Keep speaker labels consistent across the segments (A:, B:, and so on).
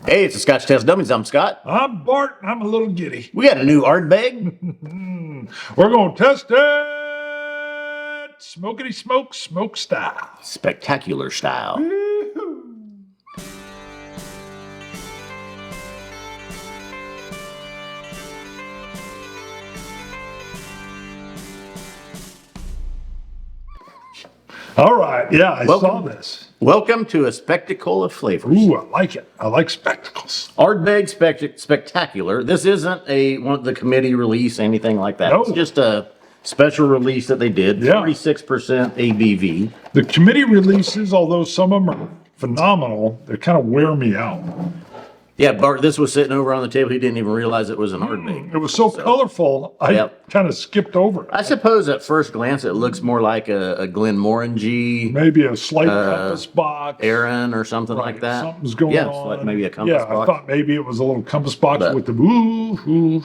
A: Hey, it's the Scotch Test Dummies. I'm Scott.
B: I'm Bart, and I'm a little giddy.
A: We got a new ARDBEG.
B: We're going to test it! Smokity smoke style.
A: Spectacular style.
B: All right, yeah, I saw this.
A: Welcome to a spectacle of flavors.
B: Ooh, I like it. I like spectacles.
A: ARDBEG Spectacular. This isn't one of the committee release, anything like that.
B: No.
A: It's just a special release that they did.
B: Yeah.
A: 46% ABV.
B: The committee releases, although some of them are phenomenal, they kind of wear me out.
A: Yeah, Bart, this was sitting over on the table. He didn't even realize it was an ARDBEG.
B: It was so colorful, I kind of skipped over it.
A: I suppose at first glance it looks more like a Glenmorangie,
B: Maybe a slight compass box.
A: Aaron or something like that.
B: Something's going on.
A: Yeah, it's like maybe a compass box.
B: I thought maybe it was a little compass box with the
A: 46%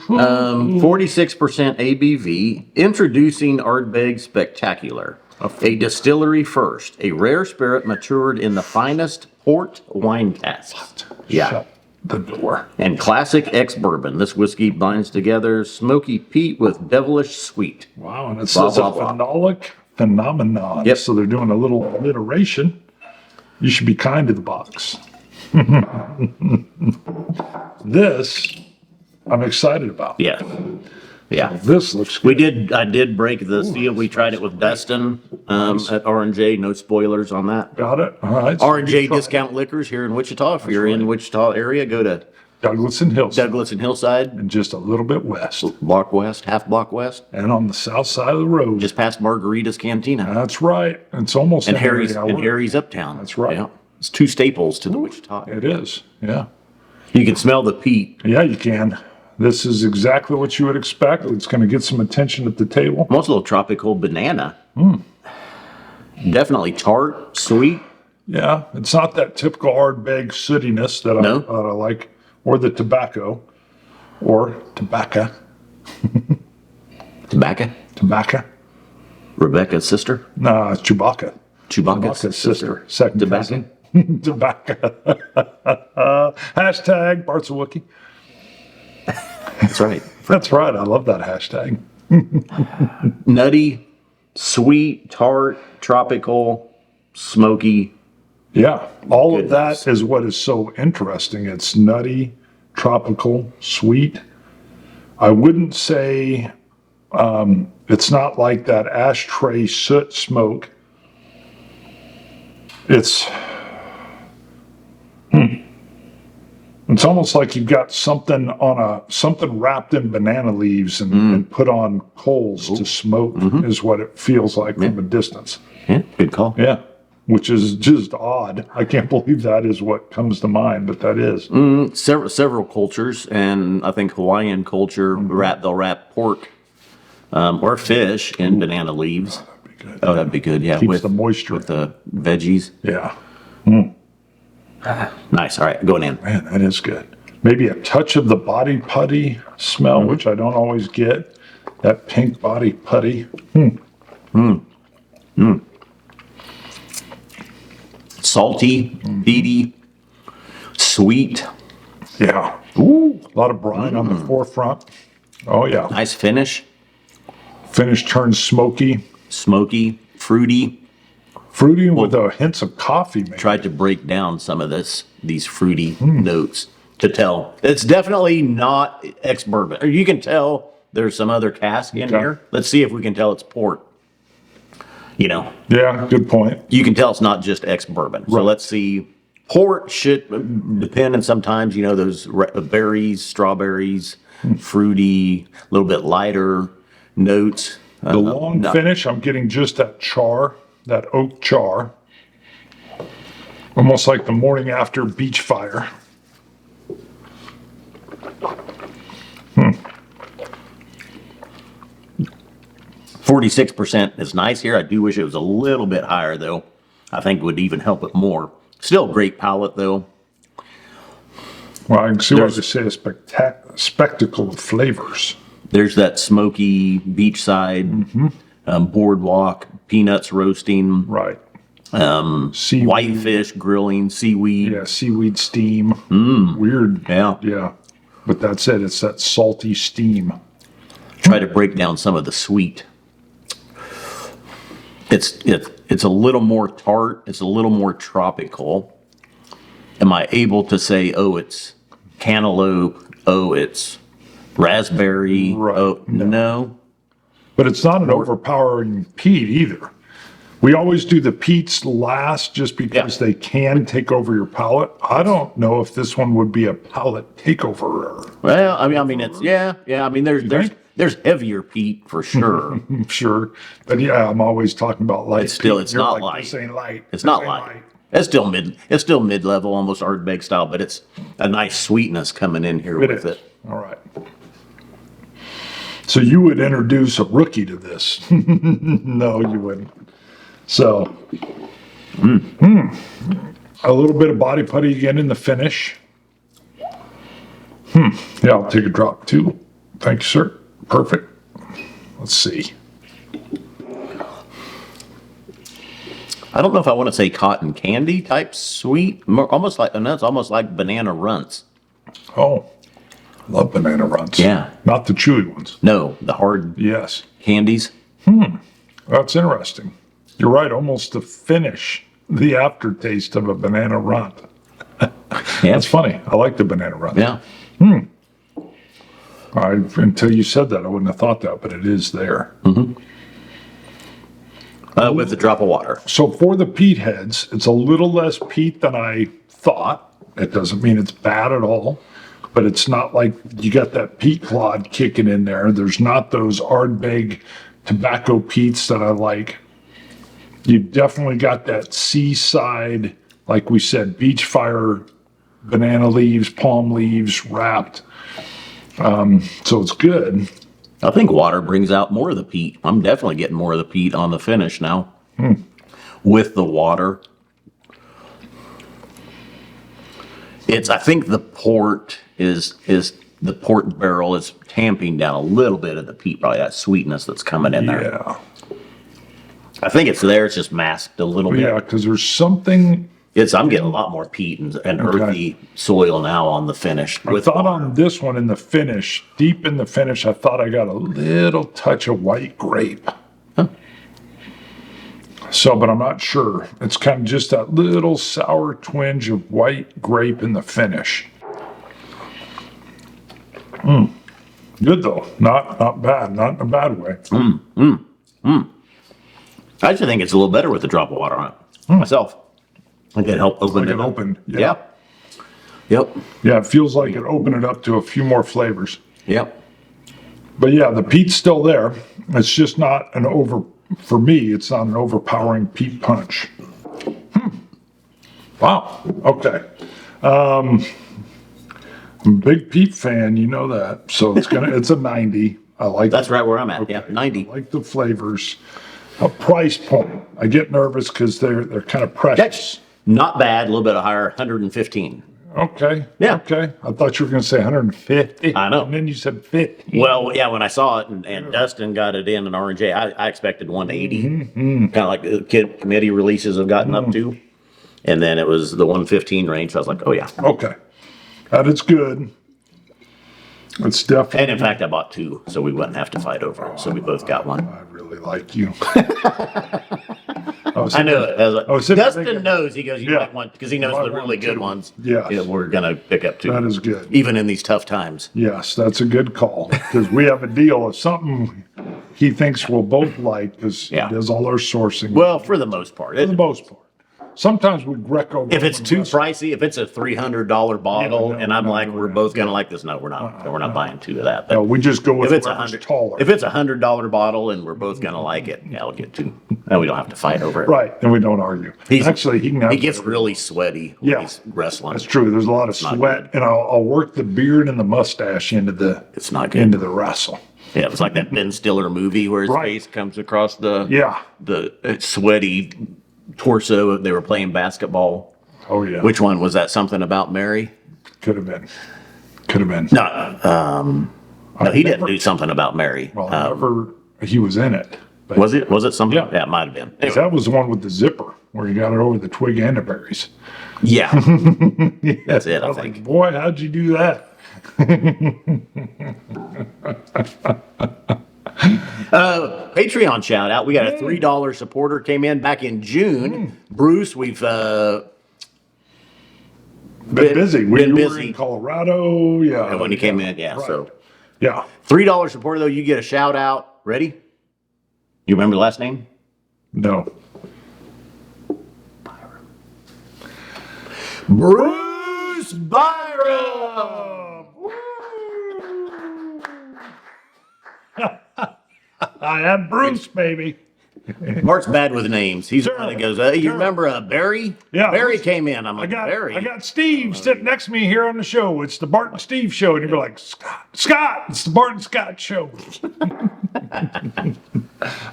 A: ABV. Introducing ARDBEG Spectacular, a distillery first, a rare spirit matured in the finest port wine casks. Yeah.
B: Shut the door.
A: And classic ex-bourbon. This whiskey binds together smoky peat with devilish sweet.
B: Wow, and it says a phenolic phenomenon.
A: Yep.
B: So they're doing a little alliteration. You should be kind to the box. This, I'm excited about.
A: Yeah. Yeah.
B: This looks good.
A: I did break the seal. We tried it with Dustin at R&J. No spoilers on that.
B: Got it? All right.
A: R&J Discount Liquors here in Wichita. If you're in Wichita area, go to
B: Douglas and Hillside.
A: Douglas and Hillside.
B: And just a little bit west.
A: Block west, half block west.
B: And on the south side of the road.
A: Just past Margarita's Cantina.
B: That's right. It's almost
A: and Harry's Uptown.
B: That's right.
A: Yeah. It's two staples to the Wichita.
B: It is. Yeah.
A: You can smell the peat.
B: Yeah, you can. This is exactly what you would expect. It's going to get some attention at the table.
A: Almost a little tropical banana. Definitely tart, sweet.
B: Yeah, it's not that typical ARDBEG sootiness that I like, or the tobacco, or tobacco. Tobacco.
A: Rebecca's sister.
B: Nah, it's Chewbacca.
A: Chewbacca's sister.
B: Second
A: Tobacco.
B: cousin. Tobacco. Hashtag Bart's a Wookie.
A: That's right.
B: That's right. I love that hashtag.
A: Nutty, sweet, tart, tropical, smoky.
B: Yeah, all of that is what is so interesting. It's nutty, tropical, sweet. I wouldn't say it's not like that ashtray soot smoke. It's almost like you've got something wrapped in banana leaves and put on coals to smoke is what it feels like from a distance.
A: Yeah, good call.
B: Yeah, which is just odd. I can't believe that is what comes to mind, but that is.
A: Several cultures, and I think Hawaiian culture, they'll wrap pork or fish in banana leaves.
B: That'd be good.
A: Oh, that'd be good. Yeah,
B: Keeps the moisture.
A: with the veggies.
B: Yeah.
A: Nice. All right, going in.
B: Man, that is good. Maybe a touch of the body putty smell, which I don't always get. That pink body putty.
A: Salty, peaty, sweet.
B: Yeah. Ooh, a lot of brine on the forefront. Oh, yeah.
A: Nice finish.
B: Finish turns smoky.
A: Smoky, fruity.
B: Fruity with a hints of coffee, maybe.
A: Tried to break down some of these fruity notes to tell. It's definitely not ex-bourbon. You can tell there's some other cask in here. Let's see if we can tell it's port.
B: Yeah, good point.
A: You can tell it's not just ex-bourbon. Right. So let's see. Port should depend on sometimes, those berries, strawberries, fruity, a little bit lighter notes.
B: The long finish, I'm getting just that char. That oak char, almost like the morning after beach fire.
A: 46% is nice here. I do wish it was a little bit higher, though. I think it would even help it more. Still great palate, though.
B: Well, I can see why they say a spectacle of flavors.
A: There's that smoky beachside boardwalk, peanuts roasting.
B: Right. Seaweed.
A: Whitefish, grilling, seaweed.
B: Yeah, seaweed steam. Weird.
A: Yeah.
B: Yeah. But that's it. It's that salty steam.
A: Try to break down some of the sweet. It's a little more tart. It's a little more tropical. Am I able to say, oh, it's cantaloupe? Oh, it's raspberry?
B: Right.
A: Oh, no.
B: But it's not an overpowering peat either. We always do the peats last just because they can take over your palate. I don't know if this one would be a palate takeover.
A: Well, I mean, it's yeah. I mean, there's heavier peat for sure.
B: Sure, but yeah, I'm always talking about light.
A: It's still,
B: peat.
A: it's
B: You're
A: not
B: like,
A: light.
B: This ain't light.
A: It's
B: This
A: not
B: ain't
A: light. It's still mid level, almost ARDBEG style, but it's a nice sweetness coming in here with it.
B: All right. So you would introduce a rookie to this? No, you wouldn't. So, a little bit of body putty again in the finish. Yeah, I'll take a drop too. Thank you, sir. Perfect. Let's see.
A: I don't know if I want to say cotton candy type sweet, almost like, no, it's almost like banana runts.
B: Oh, love banana runs.
A: Yeah.
B: Not the chewy ones.
A: No, the hard
B: Yes.
A: candies.
B: That's interesting. You're right. Almost the finish, the aftertaste of a banana runt.
A: Yeah,
B: That's funny. I like the banana runt.
A: yeah.
B: Until you said that, I wouldn't have thought that, but it is there.
A: With a drop of water.
B: So for the peat heads, it's a little less peat than I thought. It doesn't mean it's bad at all, but it's not like you got that peat clod kicking in there. There's not those ARDBEG tobacco peats that I like. You definitely got that seaside, like we said, beach fire, banana leaves, palm leaves wrapped. So it's good.
A: I think water brings out more of the peat. I'm definitely getting more of the peat on the finish now. With the water. I think the port is the port barrel is tamping down a little bit of the peat, probably that sweetness that's coming in there.
B: Yeah.
A: I think it's there, it's just masked a little bit.
B: Yeah, because there's something.
A: I'm getting a lot more peat and earthy soil now on the finish.
B: I thought on this one in the finish, deep in the finish, I thought I got a little touch of white grape. So, but I'm not sure. It's kind of just that little sour twinge of white grape in the finish. Good though. Not bad. Not in a bad way.
A: I actually think it's a little better with a drop of water on it. Myself. I can help open
B: Like
A: it
B: it
A: up.
B: opened.
A: Yeah. Yep.
B: Yeah, it feels like it opened it up to a few more flavors.
A: Yep.
B: But yeah, the peat's still there. It's just not for me, it's not an overpowering peat punch. Wow. Okay. I'm a big peat fan, you know that. So it's a 90. I like
A: That's right where I'm at. Yeah. 90.
B: I like the flavors. A price point. I get nervous because they're kind of precious.
A: That's not bad. A little bit higher. 115.
B: Okay.
A: Yeah.
B: Okay. I thought you were going to say 150.
A: I know.
B: And then you said 50.
A: Well, yeah, when I saw it and Dustin got it in an R&J, I expected 180. Kind of like the committee releases have gotten up to. And then it was the 115 range. So I was like, oh, yeah.
B: Okay. That is good. It's definitely.
A: And in fact, I bought two, so we wouldn't have to fight over it. So we both got one.
B: I really like you.
A: I knew it. I was like,
B: I was sitting there
A: Dustin
B: thinking-
A: knows. He goes, you
B: Yeah.
A: might want, because he knows
B: I
A: the
B: want
A: really good
B: two.
A: ones.
B: Yes.
A: Yeah, we're going to pick up two.
B: That is good.
A: Even in these tough times.
B: Yes, that's a good call. Because we have a deal of something he thinks we'll both like because
A: Yeah.
B: he does all our sourcing.
A: Well, for the most part.
B: for the most part. Sometimes we Greco.
A: If it's too pricey, if it's a $300 bottle,
B: Yeah, no,
A: and I'm
B: no,
A: like,
B: no,
A: we're
B: no.
A: both gonna like this. No, we're not buying two of that. But
B: No, we just go with
A: if it's
B: whatever's taller.
A: if it's $100 bottle, and we're both gonna like it, yeah, I'll get two. And we don't have to fight over it.
B: Right, and we don't argue. Actually, he can have.
A: He gets really sweaty when
B: Yeah.
A: he's wrestling.
B: That's true. There's a lot of
A: not
B: sweat,
A: good.
B: and I'll work the beard and the mustache into the
A: It's not good.
B: wrestle.
A: Yeah, it was like that Ben Stiller movie where his
B: Right.
A: face comes across the
B: Yeah.
A: sweaty torso. They were playing basketball.
B: Oh yeah.
A: Which one was that? Something About Mary?
B: Could have been. Could have been.
A: No, no, he didn't do Something About Mary.
B: Well, never. He was in it.
A: Was it something?
B: Yeah.
A: Yeah, it might have been.
B: 'Cause
A: Anyway.
B: that was the one with the zipper where you got it over the twig and the berries.
A: Yeah. That's it,
B: I
A: I
B: was
A: think.
B: like, boy, how'd you do that?
A: Patreon shout out. We got a $3 supporter came in back in June. Bruce, we've
B: Been busy. We
A: been
B: were
A: busy.
B: in Colorado. Yeah.
A: when he came in. Yeah,
B: Right.
A: so
B: Yeah.
A: $3 supporter though, you get a shout out. Ready? You remember the last name?
B: No.
A: Bruce Byram.
B: I am Bruce, baby.
A: Mark's bad with names. He's the one that goes, hey, you
B: Sure.
A: remember Barry?
B: Yeah.
A: Barry came in. I'm
B: I
A: like,
B: got
A: Barry.
B: I got Steve sitting next to me here on the show. It's the Bart and Steve show, and you'd be like, Scott, it's the Bart and Scott show.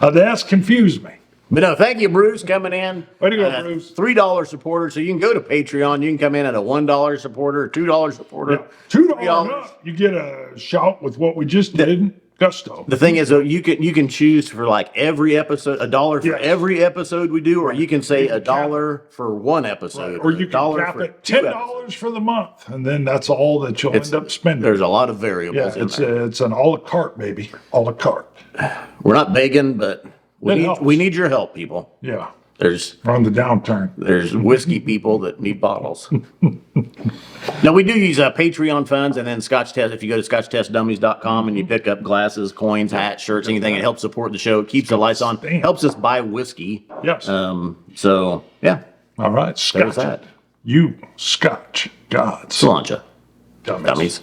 B: That's confused me.
A: But no, thank you, Bruce, coming in.
B: Way to go, Bruce.
A: $3 supporter. So you can go to Patreon. You can come in at a $1 supporter, $2 supporter.
B: $2 you get a shout with what we just did. Gusto.
A: The thing is, though, you can choose for like every episode, $1 for
B: Yes.
A: every episode we do, or you can say $1 for one episode,
B: Or you can
A: $1
B: cap
A: for
B: it
A: two episodes.
B: $10 for the month, and then that's all that you'll end up spending.
A: There's a lot of
B: Yeah,
A: variables in
B: it's
A: there.
B: it's an a la carte, baby. A la carte.
A: We're not begging, but
B: It helps.
A: we need your help, people.
B: Yeah.
A: There's
B: We're on the downturn.
A: whiskey people that need bottles. Now, we do use Patreon funds and then Scotch Test. If you go to scotchtestdummies.com and you pick up glasses, coins, hats, shirts, anything, it helps support the show. It keeps the lights on,
B: Damn.
A: helps us buy whiskey.
B: Yes.
A: So, yeah,
B: All right.
A: there's
B: Scotch.
A: that.
B: You Scotch gods.
A: Cilantro.
B: Dummies.
A: Dummies.